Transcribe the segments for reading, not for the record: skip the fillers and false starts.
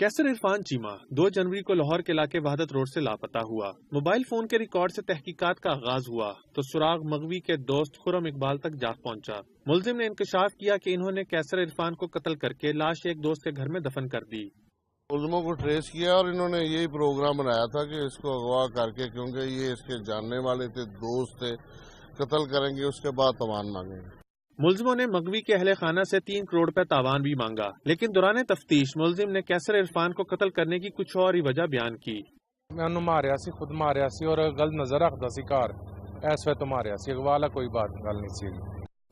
कैसर इरफान चीमा 2 जनवरी को लाहौर के इलाके वहादत रोड से लापता हुआ। मोबाइल फोन के रिकॉर्ड से तहकीकात का आगाज हुआ तो सुराग मगवी के दोस्त खुरम इकबाल तक जा पहुंचा। मुलजिम ने इंकशाफ किया कि इन्होंने कैसर इरफान को कत्ल करके लाश एक दोस्त के घर में दफन कर दी। मुलजिमों को ट्रेस किया और इन्होंने यही प्रोग्राम बनाया था कि इसको अगवा करके, क्योंकि ये इसके जानने वाले थे, दोस्त थे, कत्ल करेंगे, उसके बाद तवान मांगेंगे। मुलजिमों ने मगवी के अहले खाना से 3 करोड़ रुपए तावान भी मांगा, लेकिन दौरान तफ्तीश मुलजिम ने कैसर इरफान को कत्ल करने की कुछ और ही वजह बयान की। मैं उन्होंने मारिया सी, खुद मारिया सी और गल नजर रखता सी घर ऐसे तो मारिया सी, अगवाला कोई बात गल नहीं सी।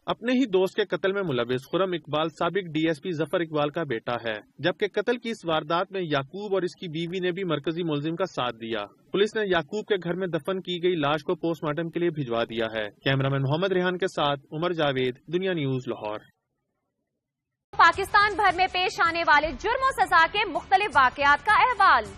अपने ही दोस्त के कत्ल में मुलविस खुरम इकबाल साबिक डीएसपी जफर इकबाल का बेटा है, जबकि कत्ल की इस वारदात में याकूब और इसकी बीवी ने भी मरकजी मुलजिम का साथ दिया। पुलिस ने याकूब के घर में दफन की गई लाश को पोस्टमार्टम के लिए भिजवा दिया है। कैमरामैन मोहम्मद रेहान के साथ उमर जावेद, दुनिया न्यूज, लाहौर। पाकिस्तान भर में पेश आने वाले जुर्म और सजा के मुख्तलिफ वाकयात का अहवाल।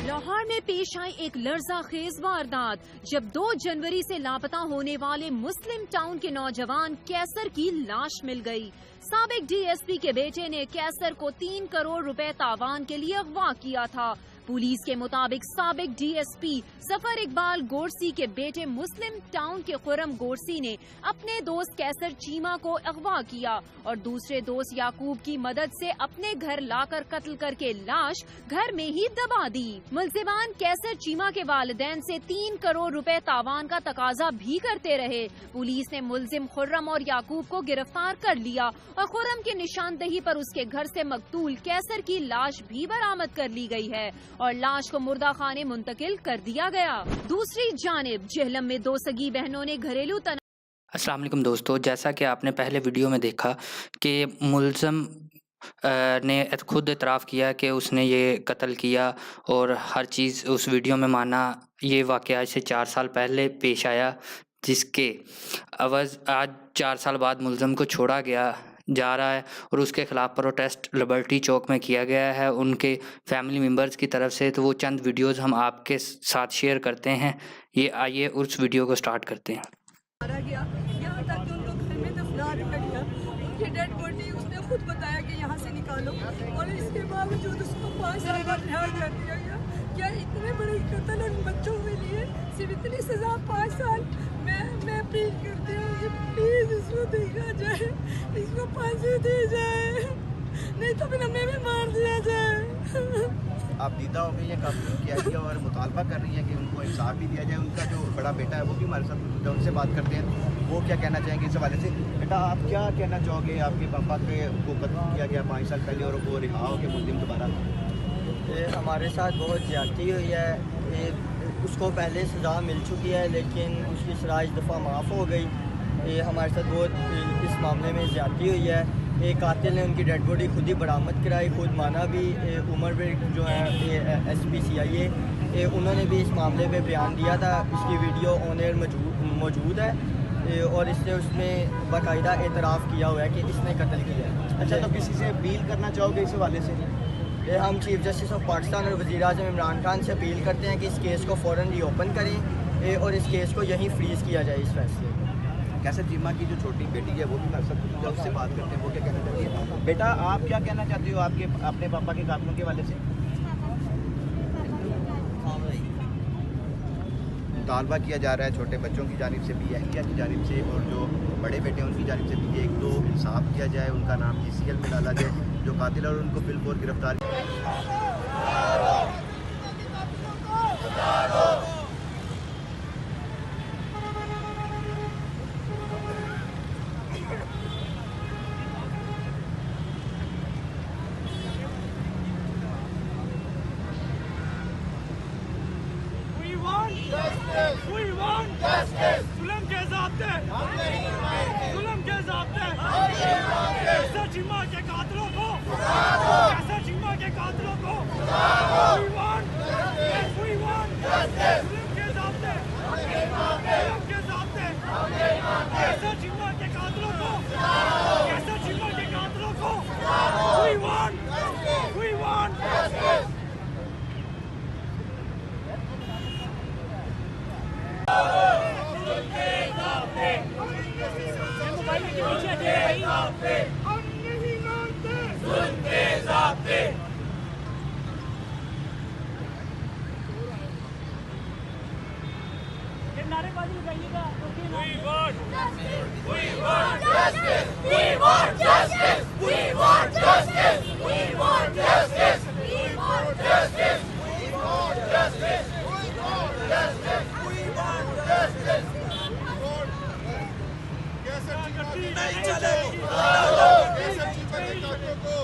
लाहौर में पेश आई एक लर्ज़ाखेज वारदात जब 2 जनवरी से लापता होने वाले मुस्लिम टाउन के नौजवान कैसर की लाश मिल गई। साबिक डीएसपी के बेटे ने कैसर को 3 करोड़ रुपए तावान के लिए अगवा किया था। पुलिस के मुताबिक साबिक डीएसपी जफर इकबाल गोरसी के बेटे मुस्लिम टाउन के खुरम गोरसी ने अपने दोस्त कैसर चीमा को अगवा किया और दूसरे दोस्त याकूब की मदद से अपने घर लाकर कत्ल करके लाश घर में ही दबा दी। मुलजिमान कैसर चीमा के वालिदैन से 3 करोड़ रुपए तावान का तकाजा भी करते रहे। पुलिस ने मुलजिम खुर्रम और याकूब को गिरफ्तार कर लिया और खुर्रम की निशानदही पर उसके घर से मकतूल कैसर की लाश भी बरामद कर ली गई है और लाश को मुर्दा खाने मुंतकिल कर दिया गया। दूसरी जानिब जेहलम में 2 सगी बहनों ने घरेलू अस्सलाम वालेकुम दोस्तों, जैसा कि आपने पहले वीडियो में देखा कि मुलज़म ने खुद इतराफ़ किया कि उसने ये कत्ल किया और हर चीज़ उस वीडियो में माना। ये वाक़या से 4 साल पहले पेश आया, जिसके अवज़ आज 4 साल बाद मुलज़म को छोड़ा गया जा रहा है और उसके ख़िलाफ़ प्रोटेस्ट लिबर्टी चौक में किया गया है उनके फैमिली मेम्बर्स की तरफ से। तो वो चंद वीडियोज़ हम आपके साथ शेयर करते हैं। ये आइए उस वीडियो को स्टार्ट करते हैं। यहाँ तक कि उनको घर में दफना दिया गया, उनकी डेड बॉडी उसने खुद बताया कि यहाँ से निकालो और इसके बावजूद उसको 5 साल बाद रिहा कर दिया गया। क्या इतने बड़े कत्ल उन बच्चों के लिए सिर्फ इतनी सज़ा 5 साल? मैं अपील करती हूँ कि प्लीज़ इसको देखा जाए, इसको फांसी दी जाए, नहीं तो फिर हमें भी मार दिया जाए। आप दीदा हो गई, ये काफ़ी किया गया और मुतालबा कर रही है कि उनको इंसाफ भी दिया जाए। उनका जो बड़ा बेटा है वो भी हमारे साथ मौजूद है, उनसे बात करते हैं वो क्या कहना चाहेंगे इस हवाले से। बेटा, आप क्या कहना चाहोगे? आपके पापा को कत्ल किया गया 5 साल पहले और वो रिहा हो के मुलजिम दोबारा। हमारे साथ बहुत ज़्यादती हुई है, उसको पहले सज़ा मिल चुकी है लेकिन उसकी सज़ा इस दफ़ा माफ़ हो गई। हमारे साथ बहुत इस मामले में ज़्यादती हुई है। एक कातिल ने उनकी डेड बॉडी खुद ही बरामद कराई, खुद माना भी। उमर बेग जो है SPCIA, उन्होंने भी इस मामले में बयान दिया था। इसकी वीडियो ऑन एयर मौजूद है और इससे उसने बाकायदा एतराफ़ किया हुआ है कि इसने कत्ल किया है। अच्छा, तो किसी से अपील करना चाहोगे इस हवाले से? हम चीफ जस्टिस ऑफ पाकिस्तान और वज़ीर-ए-आज़म इमरान खान से अपील करते हैं कि इस केस को फ़ौरन रीओपन करें और इस केस को यहीं फ्रीज़ किया जाए इस फैसले को। कैसर चीमा की जो छोटी बेटी है वो भी हमारे साथ मौजूद है, उससे बात करते हैं वो क्या कहना चाहती है। बेटा, आप क्या कहना चाहती हो अपने पापा के कातलों के हवाले से? मुतालबा किया जा रहा है छोटे बच्चों की जानिब से भी, अहलिया की जानिब से और जो बड़े बेटे हैं उनकी जानिब से भी, एक तो इंसाफ किया जाए, उनका नाम GCL में डाला जाए जो कातिल और उनको बिल्कुल गिरफ्तार। जुल्म के ज़ाब्ते, जुल्म के ज़ाब्ते, कैसर चीमा के कातिलों को, कैसर चीमा के कातिलों को, we want जुल्म के ज़ाब्ते, जुल्म के ज़ाब्ते, कैसर चीमा के कातिलों को, कैसर चीमा के कातिलों को, we want हम नहीं मानते सुनते ज़ाब्ते। ये नारेबाजी लगाइएगा। We want justice. We want justice. We want justice. We want justice. We want justice. We want justice. We want justice. We want justice. We want justice. नहीं चलेगी। कैसे चीमा के कातों को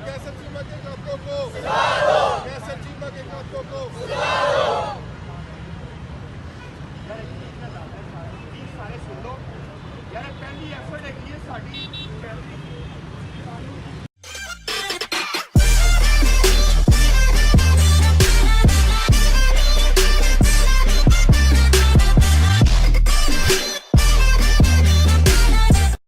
कैसे चीमा के कातों को कैसे चीमा के कातों को सारे सुन लो यार पहली एफर्ट है ये साड़ी